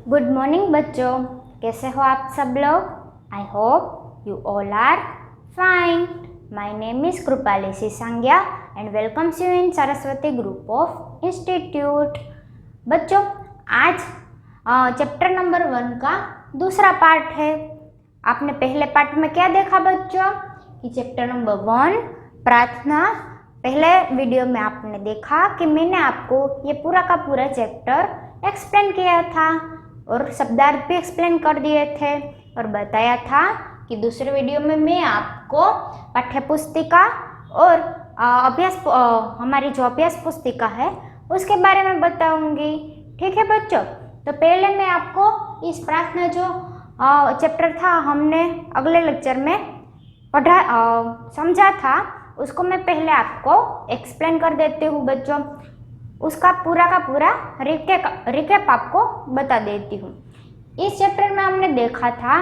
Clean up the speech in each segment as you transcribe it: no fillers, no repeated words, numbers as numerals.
Good morning बच्चों, कैसे हो आप सब लोग। I hope you all are fine. My name is Kripali Sisangiya and welcomes you in Saraswati group of institute. बच्चों, आज चैप्टर नंबर 1 का दूसरा पार्ट है। आपने पहले पार्ट में क्या देखा बच्चों कि चैप्टर नंबर 1 प्रार्थना, पहले वीडियो में आपने देखा कि मैंने आपको ये पूरा का पूरा चैप्टर एक्सप्लेन किया था और शब्दार्थ भी एक्सप्लेन कर दिए थे और बताया था कि दूसरे वीडियो में मैं आपको पाठ्य पुस्तिका और हमारी जो अभ्यास पुस्तिका है उसके बारे में बताऊंगी। ठीक है बच्चों, तो पहले मैं आपको इस प्रार्थना जो चैप्टर था हमने अगले लेक्चर में समझा था, उसको मैं पहले आपको एक्सप्लेन कर देती हूँ बच्चों। उसका पूरा का पूरा रिकैप आपको बता देती हूँ। इस चैप्टर में हमने देखा था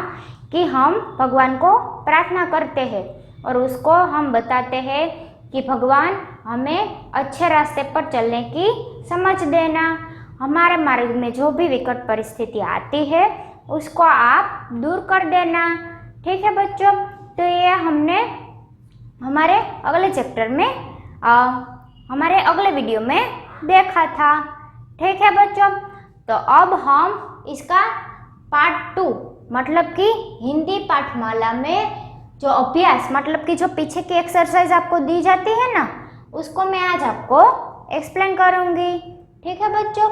कि हम भगवान को प्रार्थना करते हैं और उसको हम बताते हैं कि भगवान हमें अच्छे रास्ते पर चलने की समझ देना, हमारे मार्ग में जो भी विकट परिस्थिति आती है उसको आप दूर कर देना। ठीक है बच्चों, तो ये हमने हमारे अगले चैप्टर में हमारे अगले वीडियो में देखा था। ठीक है बच्चों, तो अब हम इसका पार्ट 2 मतलब कि हिंदी पाठमाला में जो अभ्यास मतलब कि जो पीछे की एक्सरसाइज आपको दी जाती है ना, उसको मैं आज आपको एक्सप्लेन करूंगी। ठीक है बच्चों,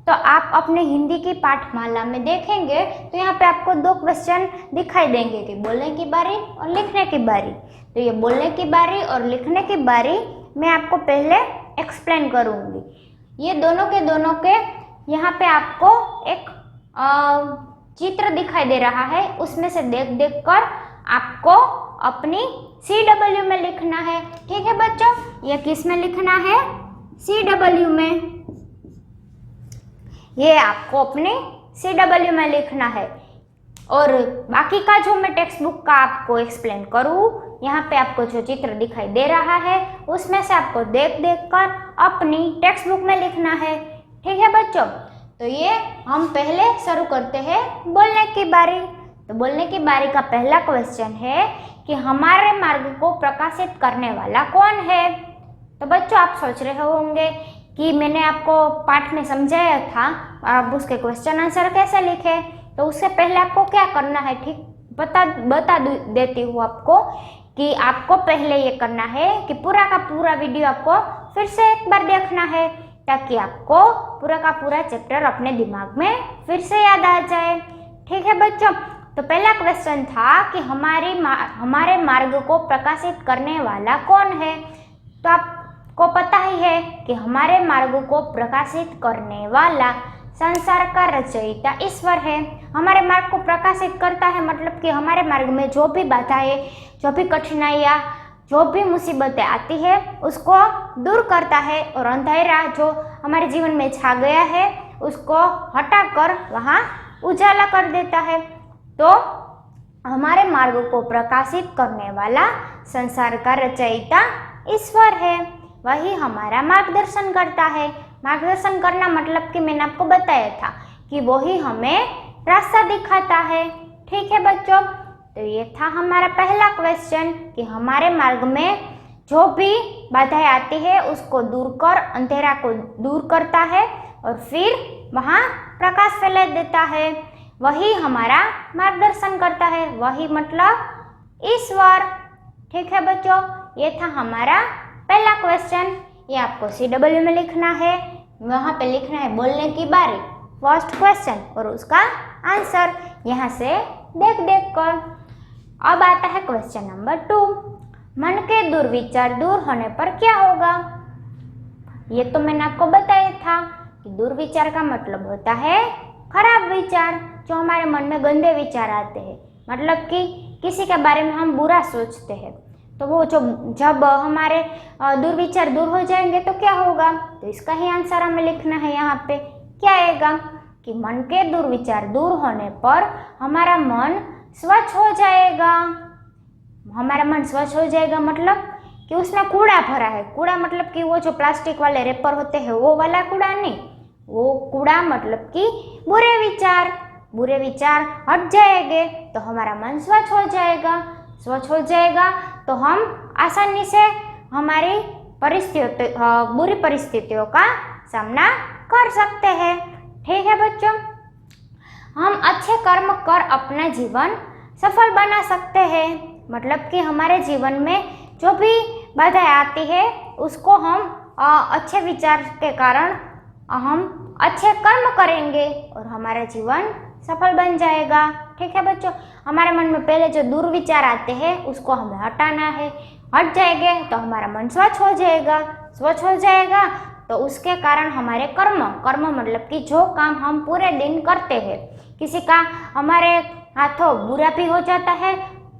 तो आप अपने हिंदी की पाठमाला में देखेंगे तो यहाँ पे आपको 2 क्वेश्चन दिखाई देंगे कि बोलने की बारी और लिखने की बारी। तो ये बोलने की बारी और लिखने की बारी मैं आपको पहले एक्सप्लेन करूंगी। ये दोनों के यहाँ पे आपको एक चित्र दिखाई दे रहा है, उसमें से देख कर आपको अपनी CW में लिखना है। ठीक है बच्चों, ये किस में लिखना है? CW में। ये आपको अपने CW में लिखना है और बाकी का जो मैं टेक्स्ट बुक का आपको एक्सप्लेन करूँ, यहाँ पे आपको जो चित्र दिखाई दे रहा है उसमें से आपको देख कर अपनी टेक्स्ट बुक में लिखना है। ठीक है बच्चों, तो ये हम पहले शुरू करते हैं बोलने की बारी। तो बोलने की बारी का पहला क्वेश्चन है कि हमारे मार्ग को प्रकाशित करने वाला कौन है। तो बच्चों, आप सोच रहे होंगे कि मैंने आपको पाठ में समझाया था और आप उसके क्वेश्चन आंसर कैसे लिखे। तो उससे पहले आपको क्या करना है, ठीक बता देती हूँ आपको कि आपको पहले ये करना है कि पूरा का पूरा वीडियो आपको फिर से एक बार देखना है ताकि आपको पूरा का पूरा चैप्टर अपने दिमाग में फिर से याद आ जाए। ठीक है बच्चों, तो पहला क्वेश्चन था कि हमारे मार्ग को प्रकाशित करने वाला कौन है। तो आपको पता ही है कि हमारे मार्ग को प्रकाशित करने वाला संसार का रचयिता ईश्वर है। हमारे मार्ग को प्रकाशित करता है मतलब कि हमारे मार्ग में जो भी बाधाएं, जो भी कठिनाइयाँ, जो भी मुसीबतें आती है उसको दूर करता है और अंधेरा जो हमारे जीवन में छा गया है उसको हटाकर वहाँ उजाला कर देता है। तो हमारे मार्ग को प्रकाशित करने वाला संसार का रचयिता ईश्वर है, वही हमारा मार्गदर्शन करता है। मार्गदर्शन करना मतलब कि मैंने आपको बताया था कि वही हमें रास्ता दिखाता है। ठीक है बच्चों, तो ये था हमारा पहला क्वेश्चन कि हमारे मार्ग में जो भी बाधाएं आती है उसको दूर कर अंधेरा को दूर करता है और फिर वहाँ प्रकाश फैला देता है, वही हमारा मार्गदर्शन करता है, वही मतलब ईश्वर। ठीक है बच्चों, ये था हमारा पहला क्वेश्चन। ये आपको CW में लिखना है, वहाँ पे लिखना है बोलने की बारी फर्स्ट क्वेश्चन और उसका आंसर यहाँ से देख कर। अब आता है क्वेश्चन नंबर 2, मन के दुर्विचार दूर होने पर क्या होगा। ये तो मैंने आपको बताया था कि दुर्विचार का मतलब होता है खराब विचार, जो हमारे मन में गंदे विचार आते हैं, मतलब कि किसी के बारे में हम बुरा सोचते हैं। तो वो जब हमारे दुर्विचार दूर हो जाएंगे तो क्या होगा, तो इसका ही आंसर हमें लिखना है। यहाँ पे क्या आएगा कि मन के दुर्विचार दूर होने पर हमारा मन स्वच्छ हो जाएगा। हमारा मन स्वच्छ हो जाएगा मतलब कि उसमें कूड़ा भरा है। कूड़ा मतलब कि वो जो प्लास्टिक वाले रेपर होते हैं वो वाला कूड़ा नहीं, वो कूड़ा मतलब कि बुरे विचार हट जाएंगे तो हमारा मन स्वच्छ हो जाएगा तो हम आसानी से हमारी बुरी परिस्थितियों का सामना कर सकते हैं। ठीक है बच्चों, हम अच्छे कर्म कर अपना जीवन सफल बना सकते हैं। मतलब कि हमारे जीवन में जो भी बाधाएं आती है उसको हम अच्छे विचार के कारण हम अच्छे कर्म करेंगे और हमारा जीवन सफल बन जाएगा। ठीक है बच्चों, हमारे मन में पहले जो दुर्विचार आते हैं उसको हमें हटाना है। हट जाएंगे तो हमारा मन स्वच्छ हो जाएगा तो उसके कारण हमारे कर्म मतलब कि जो काम हम पूरे दिन करते हैं, किसी का हमारे हाथों बुरा भी हो जाता है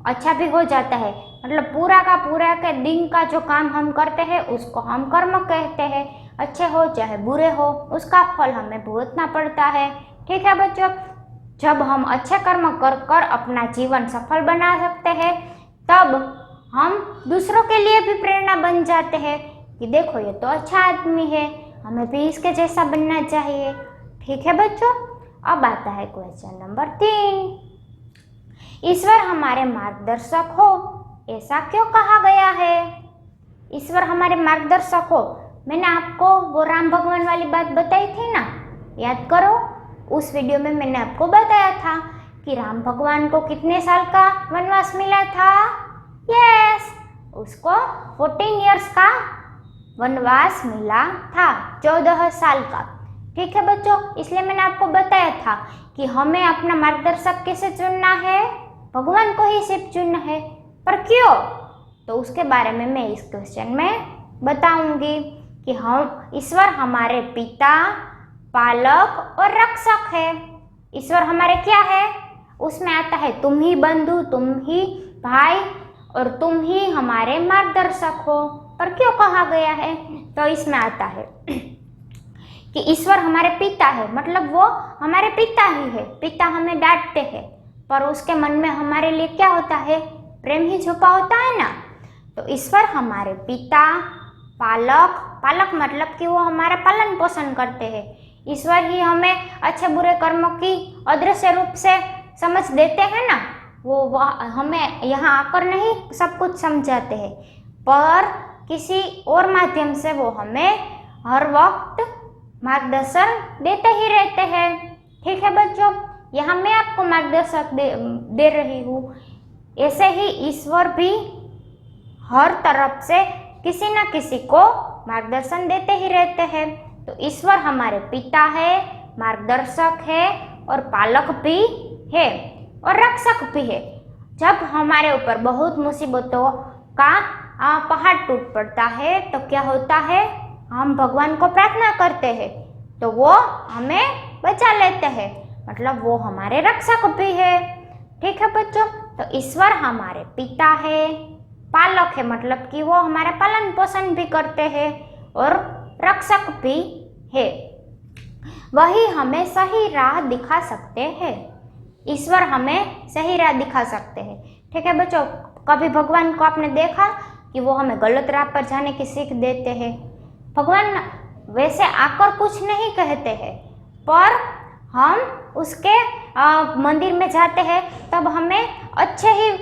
अच्छा भी हो जाता है, मतलब पूरा का पूरा के दिन का जो काम हम करते हैं उसको हम कर्म कहते हैं। अच्छे हो चाहे बुरे हो उसका फल हमें भुगतना पड़ता है। ठीक है बच्चों, जब हम अच्छे कर्म कर अपना जीवन सफल बना सकते हैं तब हम दूसरों के लिए भी प्रेरणा बन जाते हैं कि देखो ये तो अच्छा आदमी है, हमें भी इसके जैसा बनना चाहिए। ठीक है बच्चों, अब आता है क्वेश्चन नंबर 3। ईश्वर हमारे मार्गदर्शक हो ऐसा क्यों कहा गया है? ईश्वर हमारे मार्गदर्शक हो, मैंने आपको वो राम भगवान वाली बात बताई थी ना, याद करो। उस वीडियो में मैंने आपको बताया था कि राम भगवान को कितने साल का वनवास मिला था। यस, उसको 14 इयर्स का वनवास मिला था, 14 साल का। ठीक है बच्चों, इसलिए मैंने आपको बताया था कि हमें अपना मार्गदर्शक कैसे चुनना है, भगवान को ही सिर्फ चुनना है। पर क्यों? तो उसके बारे में मैं इस क्वेश्चन में बताऊंगी कि हम ईश्वर हमारे पिता, पालक और रक्षक है। ईश्वर हमारे क्या है? उसमें आता है तुम ही बंधु, तुम ही भाई और तुम ही हमारे मार्गदर्शक हो। पर क्यों कहा गया है? तो इसमें आता है कि ईश्वर हमारे पिता है, मतलब वो हमारे पिता ही है। पिता हमें डांटते हैं पर उसके मन में हमारे लिए क्या होता है? प्रेम ही छुपा होता है ना। तो ईश्वर हमारे पिता, पालक मतलब कि वो हमारा पालन पोषण करते हैं। ईश्वर ही हमें अच्छे बुरे कर्मों की अदृश्य रूप से समझ देते हैं ना, वो हमें यहाँ आकर नहीं सब कुछ समझाते हैं पर किसी और माध्यम से वो हमें हर वक्त मार्गदर्शन देते ही रहते हैं। ठीक है बच्चों, यहाँ मैं आपको मार्गदर्शक दे रही हूँ, ऐसे ही ईश्वर भी हर तरफ से किसी न किसी को मार्गदर्शन देते ही रहते हैं। तो ईश्वर हमारे पिता है, मार्गदर्शक है और पालक भी है और रक्षक भी है। जब हमारे ऊपर बहुत मुसीबतों का पहाड़ टूट पड़ता है तो क्या होता है? हम भगवान को प्रार्थना करते हैं तो वो हमें बचा लेते हैं, मतलब वो हमारे रक्षक भी है। ठीक है बच्चों, तो ईश्वर हमारे पिता है, पालक है मतलब कि वो हमारा पालन पोषण भी करते हैं और रक्षक भी है। वही हमें सही राह दिखा सकते हैं। ईश्वर हमें सही राह दिखा सकते हैं। ठीक है बच्चों, कभी भगवान को आपने देखा कि वो हमें गलत राह पर जाने की सीख देते हैं? भगवान वैसे आकर कुछ नहीं कहते हैं पर हम उसके मंदिर में जाते हैं तब हमें अच्छे ही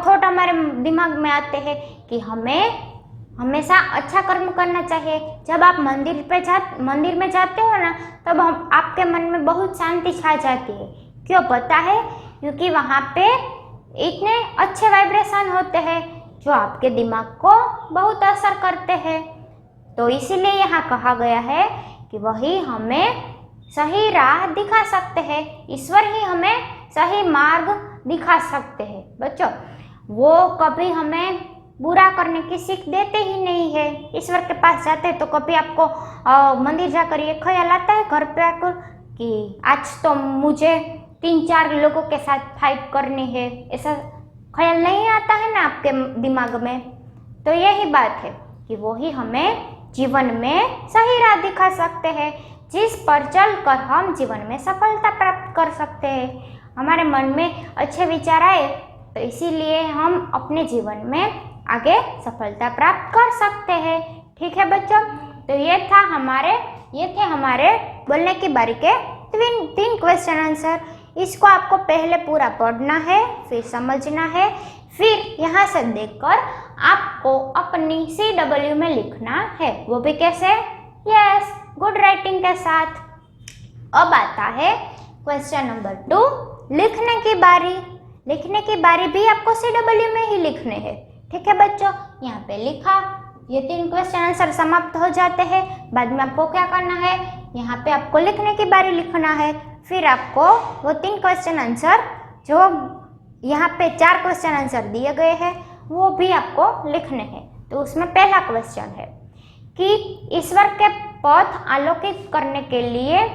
थॉट हमारे दिमाग में आते हैं कि हमें हमेशा अच्छा कर्म करना चाहिए। जब आप मंदिर में जाते हो ना तब आपके मन में बहुत शांति छा जाती है। क्यों पता है? क्योंकि वहाँ पे इतने अच्छे वाइब्रेशन होते हैं जो आपके दिमाग को बहुत असर करते हैं। तो इसीलिए यहाँ कहा गया है कि वही हमें सही राह दिखा सकते हैं। ईश्वर ही हमें सही मार्ग दिखा सकते हैं। बच्चों, वो कभी हमें बुरा करने की सीख देते ही नहीं है। ईश्वर के पास जाते हैं तो कभी आपको मंदिर जाकर ये ख्याल आता है घर पे आकर कि आज तो मुझे 3-4 लोगों के साथ फाइट करनी है? ऐसा ख्याल नहीं आता है ना आपके दिमाग में। तो यही बात है कि वो ही हमें जीवन में सही राह दिखा सकते हैं जिस पर चलकर हम जीवन में सफलता प्राप्त कर सकते हैं। हमारे मन में अच्छे विचार आए तो इसीलिए हम अपने जीवन में आगे सफलता प्राप्त कर सकते हैं। ठीक है बच्चों, तो ये था हमारे ये थे हमारे बोलने की बारी के तीन क्वेश्चन आंसर। इसको आपको पहले पूरा पढ़ना है, फिर समझना है, फिर यहाँ से देखकर आपको अपनी CW में लिखना है। वो भी कैसे? यस, गुड राइटिंग के साथ। अब आता है क्वेश्चन नंबर 2, लिखने की बारी। लिखने की बारी भी आपको CW में ही लिखने हैं। ठीक है बच्चों, यहाँ पे लिखा, ये 3 क्वेश्चन आंसर समाप्त हो जाते हैं। बाद में आपको क्या करना है, यहाँ पे आपको लिखने की बारी लिखना है। फिर आपको वो 3 क्वेश्चन आंसर जो यहाँ पे 4 क्वेश्चन आंसर दिए गए हैं वो भी आपको लिखने हैं। तो उसमें पहला क्वेश्चन है कि ईश्वर के पथ अलौकिक करने के लिए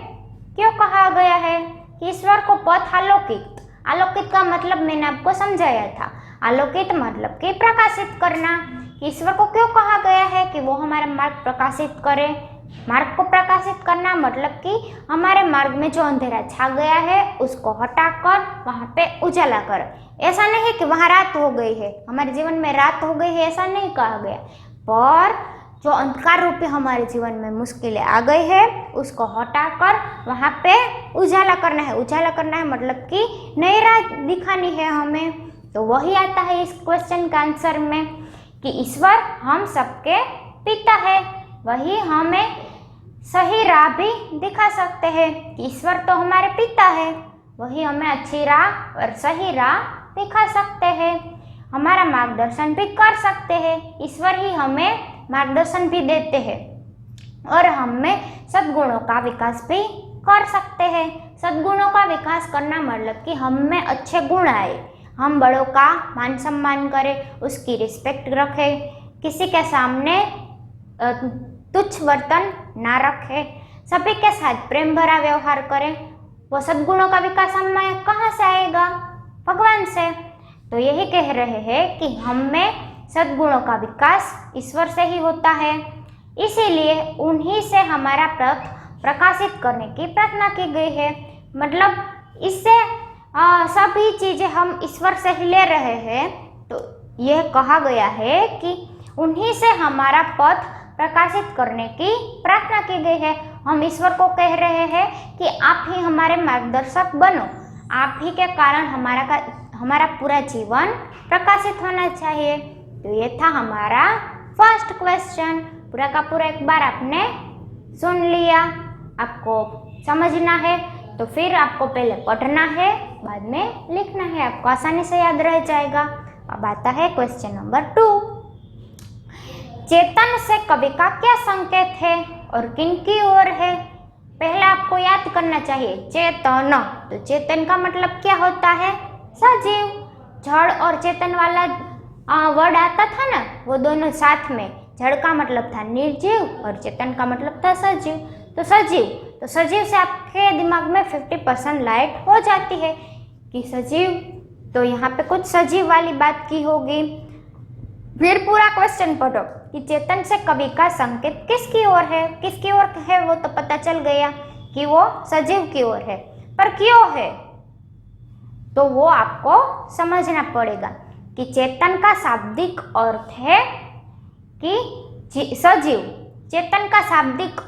क्यों कहा गया है कि ईश्वर को पथ अलौकिक। अलौकिक का मतलब मैंने आपको समझाया था, अलौकिक मतलब कि प्रकाशित करना। ईश्वर को क्यों कहा गया है कि वो हमारा मार्ग प्रकाशित करे। मार्ग को प्रकाशित करना मतलब कि हमारे मार्ग में जो अंधेरा छा गया है उसको हटाकर वहाँ पे उजाला कर। ऐसा नहीं कि वहाँ रात हो गई है, हमारे जीवन में रात हो गई है, ऐसा नहीं कहा गया, पर जो अंधकार रूपी हमारे जीवन में मुश्किलें आ गई है उसको हटाकर वहाँ पे उजाला करना है। उजाला करना है मतलब कि नई राह दिखानी है हमें। तो वही आता है इस क्वेश्चन का आंसर में कि ईश्वर हम सबके पिता है, वही हमें सही राह भी दिखा सकते हैं। ईश्वर तो हमारे पिता है, वही हमें अच्छी राह और सही राह दिखा सकते हैं, हमारा मार्गदर्शन भी कर सकते हैं। ईश्वर ही हमें मार्गदर्शन भी देते हैं और हमें सद्गुणों का विकास भी कर सकते हैं। सद्गुणों का विकास करना मतलब कि हम में अच्छे गुण आए, हम बड़ों का मान सम्मान करें, उसकी रिस्पेक्ट रखें, किसी के सामने तुच्छ बर्तन ना रखें, सभी के साथ प्रेम भरा व्यवहार करें। वो सद्गुणों का विकास हमें कहाँ से आएगा? भगवान से। तो यही कह रहे हैं कि हम में सद्गुणों का विकास ईश्वर से ही होता है, इसीलिए उन्हीं से हमारा पथ प्रकाशित करने की प्रार्थना की गई है। मतलब इससे सभी चीज़ें हम ईश्वर से ही ले रहे हैं। तो यह कहा गया है कि उन्हीं से हमारा पथ प्रकाशित करने की प्रार्थना की गई है। हम ईश्वर को कह रहे हैं कि आप ही हमारे मार्गदर्शक बनो, आप ही के कारण हमारा पूरा जीवन प्रकाशित होना चाहिए। तो ये था हमारा फर्स्ट क्वेश्चन। पूरा का पूरा एक बार आपने सुन लिया, आपको समझना है तो फिर आपको पहले पढ़ना है, बाद में लिखना है, आपको आसानी से याद रह जाएगा। अब आता है क्वेश्चन नंबर 2, चेतन से कवि का क्या संकेत है और किन की ओर है? पहले आपको याद करना चाहिए चेतन। तो चेतन का मतलब क्या होता है? सजीव। जड़ और चेतन वाला वर्ड आता था ना, वो दोनों साथ में। जड़ का मतलब था निर्जीव और चेतन का मतलब था सजीव। तो सजीव से आपके दिमाग में 50% लाइट हो जाती है कि सजीव, तो यहाँ पे कुछ सजीव वाली बात की होगी। फिर पूरा क्वेश्चन पढ़ो कि चेतन से कवि का संकेत किसकी ओर है? किसकी ओर है वो तो पता चल गया कि वो सजीव की ओर है, पर क्यों है तो वो आपको समझना पड़ेगा कि चेतन का शाब्दिक अर्थ है कि सजीव। चेतन का शाब्दिक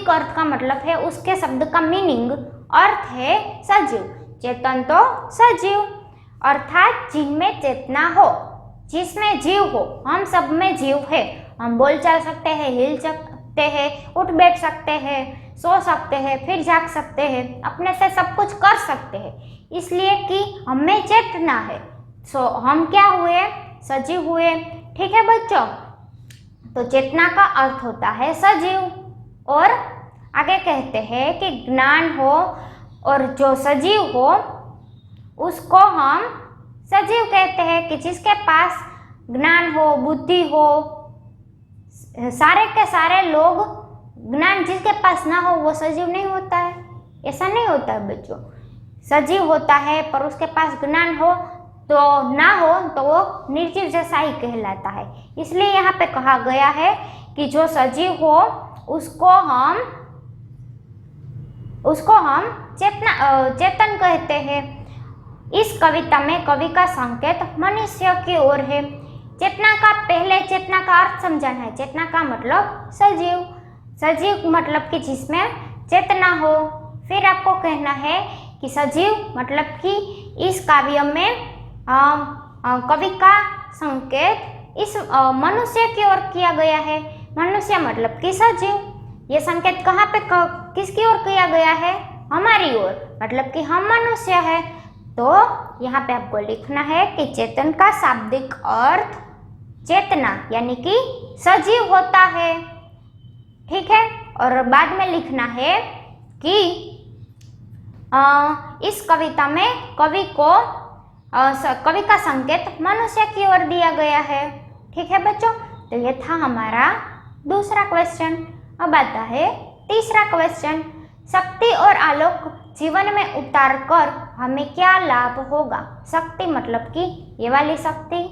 अर्थ का मतलब है, उसके शब्द का मीनिंग अर्थ है सजीव। चेतन तो सजीव अर्थात जिनमें चेतना हो, जिसमें जीव हो। हम सब में जीव है, हम बोल चल सकते हैं, हिल सकते हैं, उठ बैठ सकते हैं, सो सकते हैं, फिर जाग सकते हैं, अपने से सब कुछ कर सकते हैं, इसलिए कि हमें चेतना है। सो हम क्या हुए? सजीव हुए। ठीक है बच्चों, तो चेतना का अर्थ होता है सजीव। और आगे कहते हैं कि ज्ञान हो और जो सजीव हो उसको हम सजीव कहते हैं, कि जिसके पास ज्ञान हो, बुद्धि हो। सारे के सारे लोग ज्ञान जिसके पास ना हो वो सजीव नहीं होता है, ऐसा नहीं होता है बच्चों। सजीव होता है पर उसके पास ज्ञान हो तो ना हो तो वो निर्जीव जैसा ही कहलाता है। इसलिए यहाँ पे कहा गया है कि जो सजीव हो उसको हम चेतन कहते हैं। इस कविता में कवि का संकेत मनुष्य की ओर है। चेतना का अर्थ समझाना है। चेतना का मतलब सजीव। सजीव मतलब कि जिसमें चेतना हो। फिर आपको कहना है कि सजीव मतलब कि इस काव्य में कवि का संकेत इस मनुष्य की ओर किया गया है। मनुष्य मतलब कि सजीव। ये संकेत कहाँ पे किसकी ओर किया गया है? हमारी ओर, मतलब कि हम मनुष्य है। तो यहाँ पे आपको लिखना है कि चेतन का शाब्दिक अर्थ चेतना यानी कि सजीव होता है। ठीक है, और बाद में लिखना है कि इस कविता में कवि का संकेत मनुष्य की ओर दिया गया है। ठीक है बच्चों, तो ये था हमारा दूसरा क्वेश्चन। अब आता है तीसरा क्वेश्चन, शक्ति और आलोक जीवन में उतार कर हमें क्या लाभ होगा? शक्ति मतलब कि ये वाली शक्ति,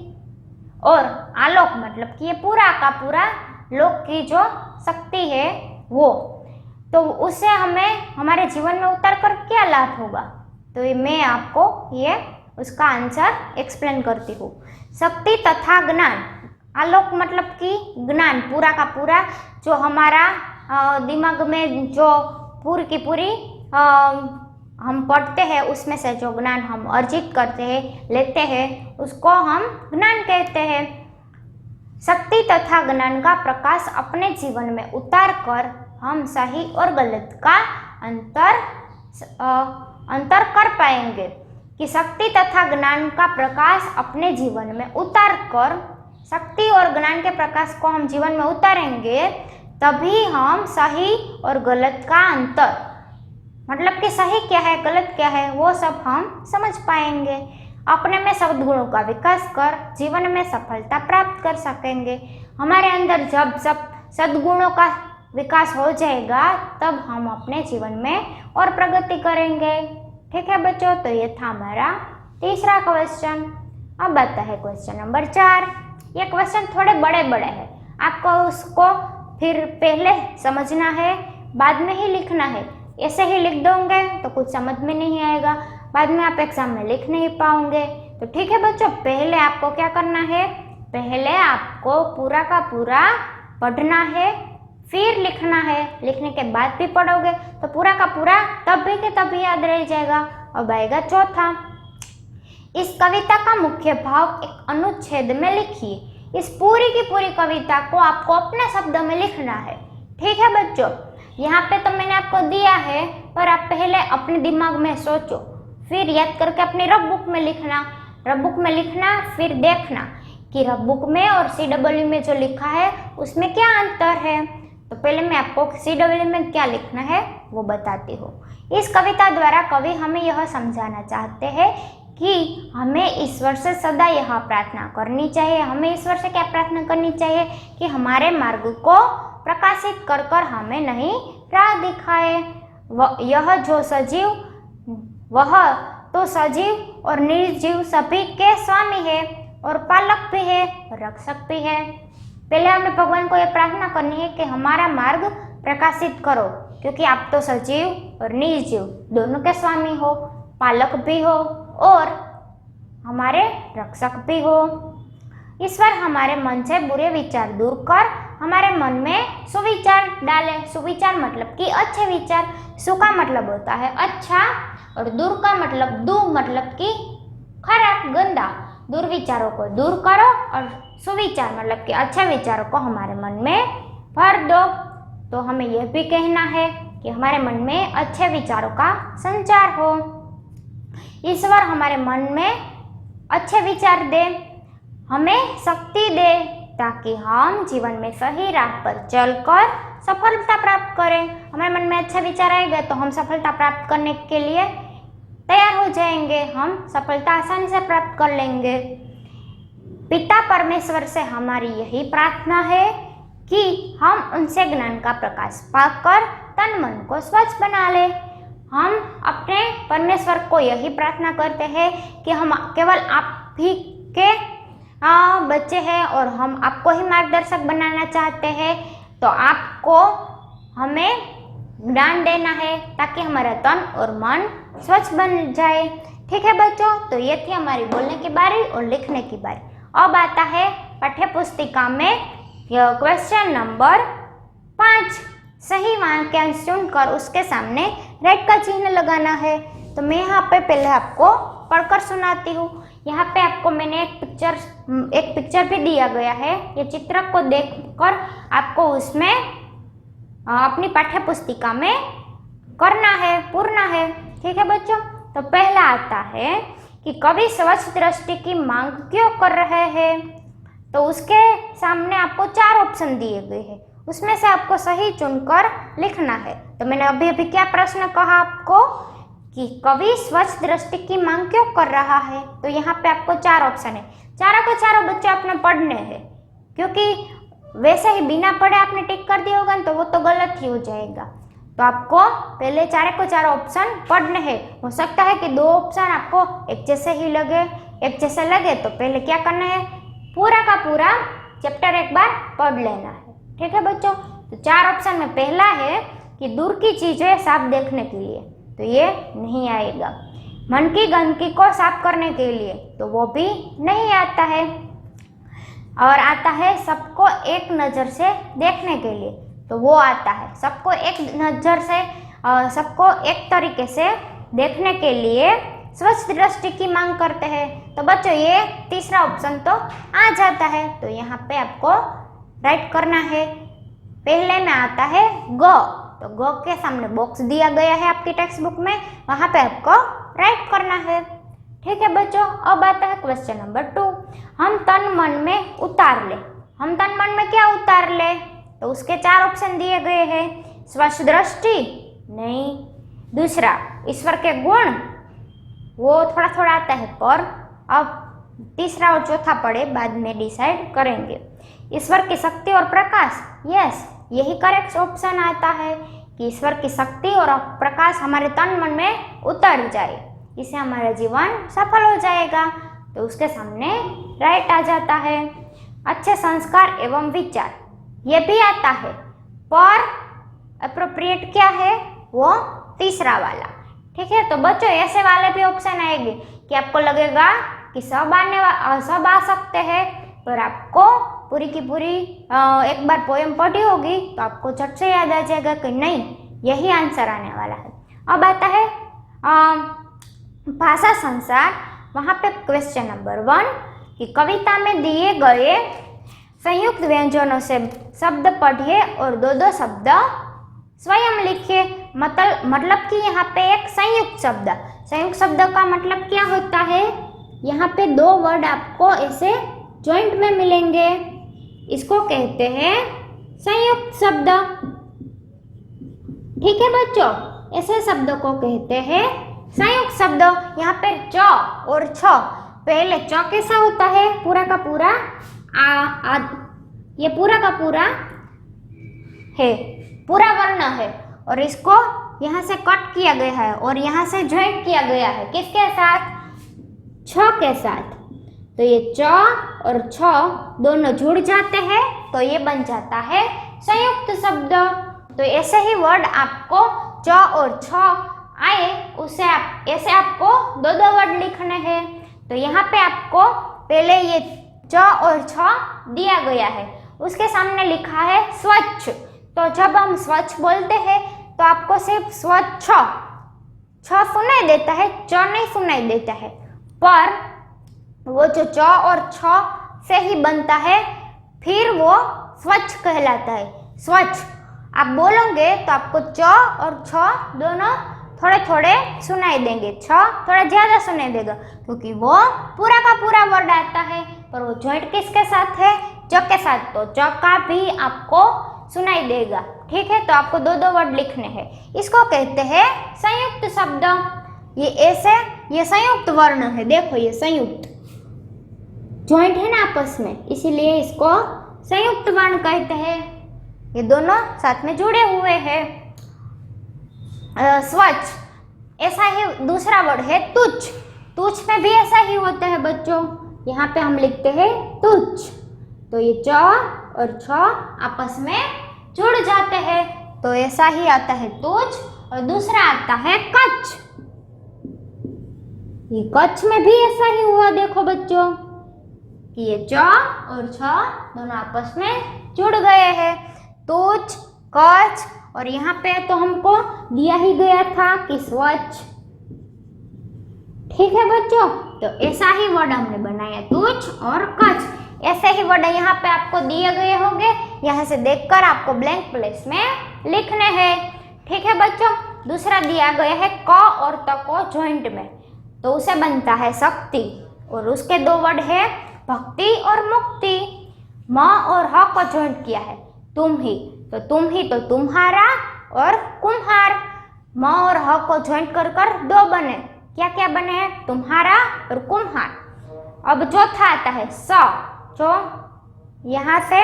और आलोक मतलब कि ये पूरा का पूरा लोक की जो शक्ति है वो, तो उससे हमें हमारे जीवन में उतर कर क्या लाभ होगा? तो ये मैं आपको ये उसका आंसर एक्सप्लेन करती हूँ। शक्ति तथा ज्ञान, आलोक मतलब कि ज्ञान, पूरा का पूरा जो हमारा दिमाग में जो पूरी की पूरी हम पढ़ते हैं उसमें से जो ज्ञान हम अर्जित करते हैं, लेते हैं, उसको हम ज्ञान कहते हैं। शक्ति तथा ज्ञान का प्रकाश अपने जीवन में उतार कर हम सही और गलत का अंतर कर पाएंगे। कि शक्ति तथा ज्ञान का प्रकाश अपने जीवन में उतार कर, शक्ति और ज्ञान के प्रकाश को हम जीवन में उतारेंगे तभी हम सही और गलत का अंतर, मतलब कि सही क्या है गलत क्या है, वो सब हम समझ पाएंगे। अपने में सद्गुणों का विकास कर जीवन में सफलता प्राप्त कर सकेंगे। हमारे अंदर जब सब सद्गुणों का विकास हो जाएगा तब हम अपने जीवन में और प्रगति करेंगे। ठीक है बच्चों, तो ये था हमारा तीसरा क्वेश्चन। अब आता है क्वेश्चन नंबर 4। ये क्वेश्चन थोड़े बड़े बड़े हैं, आपको उसको फिर पहले समझना है, बाद में ही लिखना है। ऐसे ही लिख दोगे तो कुछ समझ में नहीं आएगा, बाद में आप एग्जाम में लिख नहीं पाओगे। तो ठीक है बच्चों, पहले आपको क्या करना है, पहले आपको पूरा का पूरा पढ़ना है, फिर लिखना है। लिखने के बाद भी पढ़ोगे तो पूरा का पूरा तभी के तभी याद रह जाएगा। अब आएगा चौथा, इस कविता का मुख्य भाव एक अनुच्छेद में लिखिए। इस पूरी की पूरी कविता को आपको अपने शब्द में लिखना है। ठीक है बच्चों, यहाँ पे तो मैंने आपको दिया है, पर आप पहले अपने दिमाग में सोचो, फिर याद करके अपनी रफ बुक में लिखना। रफ बुक में लिखना, फिर देखना कि रफ बुक में और CW में जो लिखा है उसमें क्या अंतर है। तो पहले मैं आपको CW में क्या लिखना है वो बताती हूँ। इस कविता द्वारा कवि हमें यह समझाना चाहते हैं कि हमें ईश्वर से सदा यह प्रार्थना करनी चाहिए। हमें ईश्वर से क्या प्रार्थना करनी चाहिए कि हमारे मार्ग को प्रकाशित कर कर हमें नहीं राह दिखाए। यह जो सजीव, वह तो सजीव और निर्जीव सभी के स्वामी है और पालक भी है और रक्षक भी है। पहले हमें भगवान को यह प्रार्थना करनी है कि हमारा मार्ग प्रकाशित करो, क्योंकि आप तो सजीव और निर्जीव दोनों के स्वामी हो, पालक भी हो और हमारे रक्षक भी हो। ईश्वर हमारे मन से बुरे विचार दूर कर हमारे मन में सुविचार डाले। सुविचार मतलब कि अच्छे विचार। सु का मतलब होता है अच्छा और दूर का मतलब कि खराब, गंदा। दुर्विचारों को दूर करो और सुविचार मतलब कि अच्छे विचारों को हमारे मन में भर दो। तो हमें यह भी कहना है कि हमारे मन में अच्छे विचारों का संचार हो। ईश्वर हमारे मन में अच्छे विचार दे, हमें शक्ति दे, ताकि हम जीवन में सही राह पर चलकर सफलता प्राप्त करें। हमारे मन में अच्छे विचार आएंगे तो हम सफलता प्राप्त करने के लिए तैयार हो जाएंगे, हम सफलता आसानी से प्राप्त कर लेंगे। पिता परमेश्वर से हमारी यही प्रार्थना है कि हम उनसे ज्ञान का प्रकाश पाकर तन मन को स्वच्छ बना ले। हम अपने परमेश्वर को यही प्रार्थना करते हैं कि हम केवल आप ही के बच्चे हैं और हम आपको ही मार्गदर्शक बनाना चाहते हैं। तो आपको हमें ज्ञान देना है ताकि हमारा तन और मन स्वच्छ बन जाए। ठीक है बच्चों, तो ये थी हमारी बोलने की बारी और लिखने की बारी। अब आता है पाठ्य पुस्तिका में क्वेश्चन नंबर 5। सही वाक्यांश चुनकर उसके सामने राइट का चिन्ह लगाना है। तो मैं यहाँ पे पहले आपको पढ़कर सुनाती हूँ। यहाँ पे आपको मैंने एक पिक्चर भी दिया गया है। ये चित्र को देखकर आपको उसमें अपनी पाठ्य पुस्तिका में करना है, पूरना है। ठीक है बच्चों। तो पहला आता है कि कवि स्वच्छ दृष्टि की मांग क्यों कर रहे हैं। तो उसके सामने आपको 4 ऑप्शन दिए गए हैं, उसमें से आपको सही चुनकर लिखना है। तो मैंने अभी अभी क्या प्रश्न कहा आपको कि कवि स्वच्छ दृष्टि की मांग क्यों कर रहा है। तो यहाँ पे आपको 4 ऑप्शन है। चारों को चारों बच्चे आपने पढ़ने हैं, क्योंकि वैसे ही बिना पढ़े आपने टिक कर दिया होगा तो वो तो गलत ही हो जाएगा। तो आपको पहले चारों को चारों ऑप्शन पढ़ने हैं। हो सकता है कि 2 ऑप्शन आपको एक जैसे ही लगे, एक जैसे लगे, तो पहले क्या करना है, पूरा का पूरा चैप्टर एक बार पढ़ लेना है। ठीक है बच्चों। तो 4 ऑप्शन में पहला है कि दूर की चीजें साफ देखने के लिए, तो ये नहीं आएगा। मन की गंदगी को साफ करने के लिए, तो वो भी नहीं आता है। और आता है सबको एक नज़र से देखने के लिए, तो वो आता है। सबको एक नज़र से, सबको एक तरीके से देखने के लिए स्वच्छ दृष्टि की मांग करते हैं। तो बच्चों ये तीसरा ऑप्शन तो आ जाता है। तो यहाँ पे आपको राइट करना है। पहले में आता है ग, तो ग के सामने बॉक्स दिया गया है आपकी टेक्स्ट बुक में, वहाँ पे आपको राइट करना है। ठीक है बच्चों। अब आता है क्वेश्चन नंबर 2, हम तन मन में उतार ले। हम तन मन में क्या उतार ले। तो उसके 4 ऑप्शन दिए गए हैं। स्वच्छ दृष्टि नहीं, दूसरा ईश्वर के गुण, वो थोड़ा थोड़ा आता है पर अब तीसरा और चौथा पढ़े बाद में डिसाइड करेंगे। ईश्वर की शक्ति और प्रकाश, यस यही करेक्ट ऑप्शन आता है कि ईश्वर की शक्ति और प्रकाश हमारे तन मन में उतर जाए, इससे हमारा जीवन सफल हो जाएगा। तो उसके सामने राइट आ जाता है। अच्छे संस्कार एवं विचार, ये भी आता है, पर अप्रोप्रिएट क्या है, वो तीसरा वाला। ठीक है। तो बच्चों ऐसे वाले भी ऑप्शन आएंगे कि आपको लगेगा कि सब आ सकते हैं, पर आपको पूरी की पूरी एक बार पोएम पढ़ी होगी तो आपको झट से याद आ जाएगा कि नहीं यही आंसर आने वाला है। अब आता है भाषा संसार। वहाँ पे क्वेश्चन नंबर 1 कि कविता में दिए गए संयुक्त व्यंजनों से शब्द पढ़िए और 2-2 शब्द स्वयं लिखिए। मतलब कि यहाँ पे एक संयुक्त शब्द का मतलब क्या होता है, यहाँ पे 2 वर्ड आपको ऐसे जॉइंट में मिलेंगे, इसको कहते हैं संयुक्त शब्द। ठीक है बच्चों, ऐसे शब्दों को कहते हैं संयुक्त शब्द। यहाँ पे च और छ, पहले च कैसा होता है, पूरा का पूरा ये पूरा का पूरा है, पूरा वर्ण है, और इसको यहाँ से कट किया गया है और यहाँ से ज्वाइंट किया गया है, किसके साथ, छ के साथ। तो ये च और छ दोनों जुड़ जाते हैं तो ये बन जाता है संयुक्त शब्द। तो ऐसे ही वर्ड आपको च और छ आए उसे ऐसे आपको 2-2 वर्ड लिखने हैं। तो यहाँ पे आपको पहले ये च और छ दिया गया है, उसके सामने लिखा है स्वच्छ। तो जब हम स्वच्छ बोलते हैं तो आपको सिर्फ स्वच्छ छ सुनाई देता है, च नहीं सुनाई देता है, पर वो जो च और छ से ही बनता है, फिर वो स्वच्छ कहलाता है। स्वच्छ आप बोलोगे तो आपको च और छ दोनों थोड़े थोड़े सुनाई देंगे, छ थोड़ा ज़्यादा सुनाई देगा क्योंकि वो पूरा का पूरा वर्ड आता है, पर वो जॉइंट किसके साथ है, च के साथ, तो च का भी आपको सुनाई देगा। ठीक है। तो आपको 2-2 वर्ड लिखने हैं, इसको कहते हैं संयुक्त शब्द। ये ऐसे ये संयुक्त वर्ण है, देखो ये संयुक्त जॉइंट है ना आपस में, इसीलिए इसको संयुक्त वर्ण कहते हैं। ये दोनों साथ में जुड़े हुए हैं। स्वच्छ, ऐसा ही दूसरा वर्ड है तुच्छ। तुच्छ में भी ऐसा ही होता है बच्चों, यहाँ पे हम लिखते हैं तुच्छ। तो ये च और छ आपस में जुड़ जाते हैं, तो ऐसा ही आता है तुच्छ। और दूसरा आता है कच्छ। ये कच्छ में भी ऐसा ही हुआ, देखो बच्चों कि ये च और छ दोनों आपस में जुड़ गए हैं। तुच्छ, कच्छ और यहाँ पे तो हमको दिया ही गया था कि स्वच्छ। ठीक है बच्चों, तो ऐसा ही वर्ड हमने बनाया, तुच्छ और कच्छ। ऐसे ही वर्ड यहाँ पे आपको दिए गए होंगे, यहाँ से देखकर आपको ब्लैंक प्लेस में लिखने हैं। ठीक है बच्चों, दूसरा दिया गया है क और त को जॉइंट में, तो उसे बनता है शक्ति, और उसके दो वर्ड है भक्ति और मुक्ति। म और ह को जॉइंट किया है तुम ही, तो तुम्हारा और कुम्हार। म और ह को जॉइंट कर कर दो बने, क्या क्या बने हैं, तुम्हारा और कुम्हार। अब चौथा आता है स, जो यहाँ से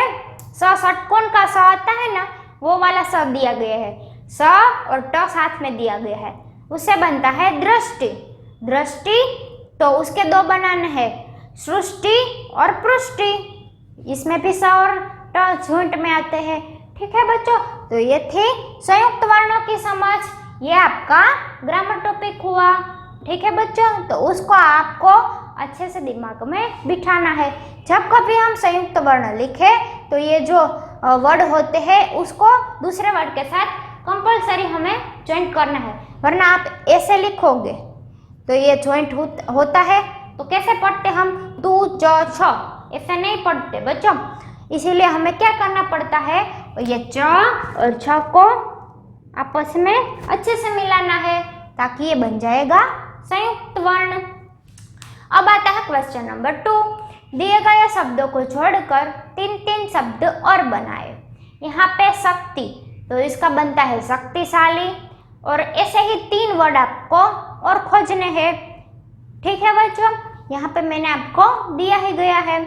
षटकोण का स आता है ना, वो वाला स दिया गया है, स और ट साथ में दिया गया है, उससे बनता है दृष्टि। दृष्टि तो उसके दो बनाने हैं, सृष्टि और पृष्टि, इसमें भी स और ट जॉइंट में आते हैं। ठीक है बच्चों, तो ये थी संयुक्त वर्णों की समझ, ये आपका ग्रामर टॉपिक हुआ। ठीक है बच्चों, तो उसको आपको अच्छे से दिमाग में बिठाना है। जब कभी हम संयुक्त वर्ण लिखे तो ये जो वर्ड होते हैं उसको दूसरे वर्ड के साथ कंपलसरी हमें ज्वाइंट करना है, वरना आप ऐसे लिखोगे तो ये ज्वाइंट होता है। तो कैसे पढ़ते हम, तू च छ, ऐसे नहीं पढ़ते बच्चों। इसीलिए हमें क्या करना पड़ता है, ये च और छ को आपस में अच्छे से मिलाना है, ताकि ये बन जाएगा संयुक्त वर्ण। अब आता है क्वेश्चन नंबर 2। दिए गए शब्दों को जोड़कर 3 शब्द और बनाए। यहाँ पे शक्ति, तो इसका बनता है शक्तिशाली, और ऐसे ही 3 वर्ड आपको और खोजने हैं। ठीक है बच्चों, यहाँ पे मैंने आपको दिया ही गया है।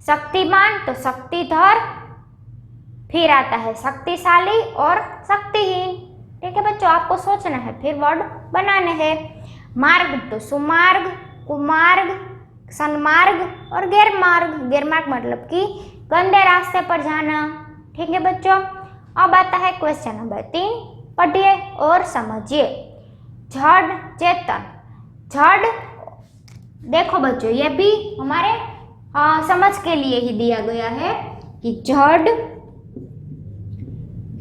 शक्तिमान तो शक्तिधर, फिर आता है शक्तिशाली और शक्तिहीन। ठीक है बच्चों, आपको सोचना है, फिर वर्ड बनाने हैं। मार्ग तो सुमार्ग, कुमार्ग, सन्मार्ग और गैरमार्ग। गैरमार्ग मतलब कि गंदे रास्ते पर जाना। ठीक है बच्चों, अब आता है क्वेश्चन नंबर 3, पढ़िए और समझिए। जड़ चेतन, जड़ देखो बच्चों, ये भी हमारे समझ के लिए ही दिया गया है कि जड़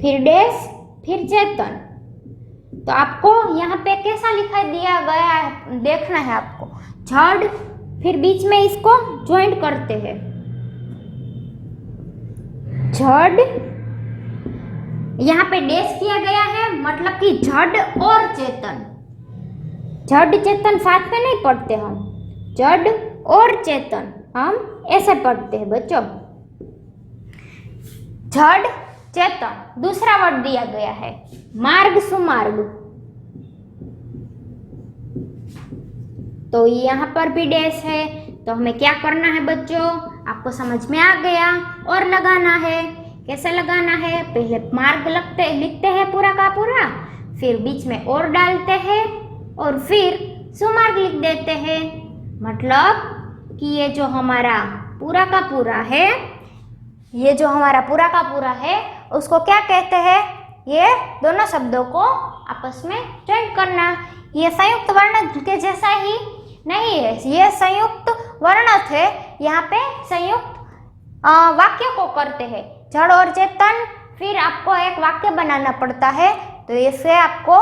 फिर डैश फिर चेतन। तो आपको यहाँ पे कैसा लिखा दिया गया है देखना है आपको। जड़, फिर बीच में इसको ज्वाइंट करते हैं, जड़, यहाँ पे डैश किया गया है, मतलब कि जड़ और चेतन। जड़ चेतन साथ में नहीं पढ़ते हम, जड़ और चेतन हम ऐसे पढ़ते हैं बच्चों। जड़ चेतन। दूसरा वर्ड दिया गया है मार्ग सुमार्ग, तो यहाँ पर भी डैश है। तो हमें क्या करना है बच्चों, आपको समझ में आ गया, और लगाना है। कैसे लगाना है, पहले मार्ग लिखते हैं पूरा का पूरा, फिर बीच में और डालते हैं, और फिर सुमार्ग लिख देते हैं। मतलब कि ये जो हमारा पूरा का पूरा है, ये जो हमारा पूरा का पूरा है, उसको क्या कहते हैं, ये दोनों शब्दों को आपस में ज्वाइंट करना। ये संयुक्त वर्ण के जैसा ही नहीं है, ये संयुक्त वर्ण थे, यहाँ पे संयुक्त वाक्य को करते हैं। जड़ और चेतन, फिर आपको एक वाक्य बनाना पड़ता है, तो इसे आपको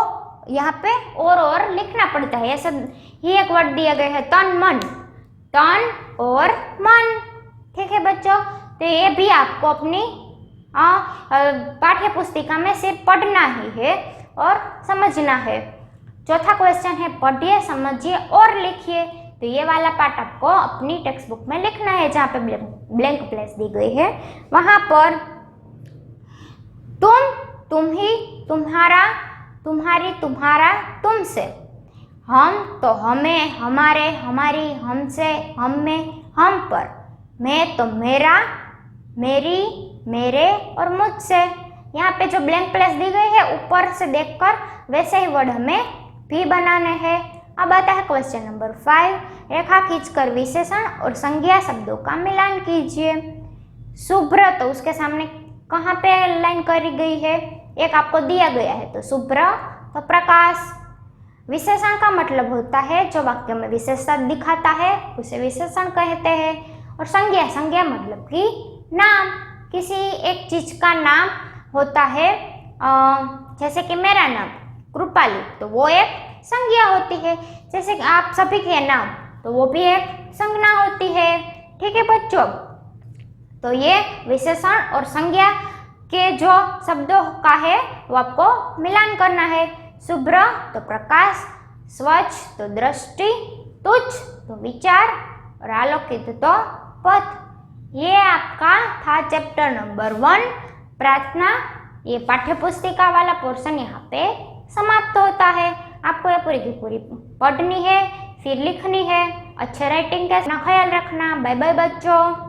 यहाँ पे और लिखना पड़ता है। ऐसा ही एक वर्ड दिया गया है तन मन, तन और मन। ठीक है बच्चों, तो ये भी आपको अपनी पाठ्य पुस्तिका में सिर्फ पढ़ना ही है और समझना है। चौथा क्वेश्चन है पढ़िए, समझिए और लिखिए। तो ये वाला पार्ट आपको अपनी टेक्स्ट बुक में लिखना है, जहाँ पे ब्लैंक प्लेस दी गई है वहाँ पर। तुम, तुम ही, तुम्हारा, तुम्हारी, तुम्हारा, तुमसे। हम तो हमें, हमारे, हमारी, हमसे, हम में, हम पर। मैं तो मेरा, मेरी, मेरे और मुझसे। यहाँ पे जो ब्लैंक प्लेस दी गई है ऊपर से देखकर वैसे ही वर्ड हमें भी बनाने हैं। अब आता है क्वेश्चन नंबर 5, रेखा खींचकर विशेषण और संज्ञा शब्दों का मिलान कीजिए। शुभ्र, तो उसके सामने कहाँ पे लाइन करी गई है, एक आपको दिया गया है, तो शुभ्र तो प्रकाश। विशेषण का मतलब होता है जो वाक्य में विशेषता दिखाता है उसे विशेषण कहते हैं। और संज्ञा, संज्ञा मतलब कि नाम, किसी एक चीज का नाम होता है जैसे कि मेरा नाम कृपाली, तो वो एक संज्ञा होती है। जैसे कि आप सभी के नाम, तो वो भी एक संज्ञा होती है। ठीक है बच्चों, तो ये विशेषण और संज्ञा के जो शब्दों का है वो आपको मिलान करना है। शुभ्र तो प्रकाश, स्वच्छ तो दृष्टि, तुच्छ तो विचार और आलोकित तो पथ। ये आपका था चैप्टर नंबर 1 प्रार्थना। ये पाठ्यपुस्तिका वाला पोर्शन यहाँ पे समाप्त होता है। आपको ये पूरी की पूरी पढ़नी है, फिर लिखनी है। अच्छे राइटिंग का ख्याल रखना। बाय बाय बच्चों।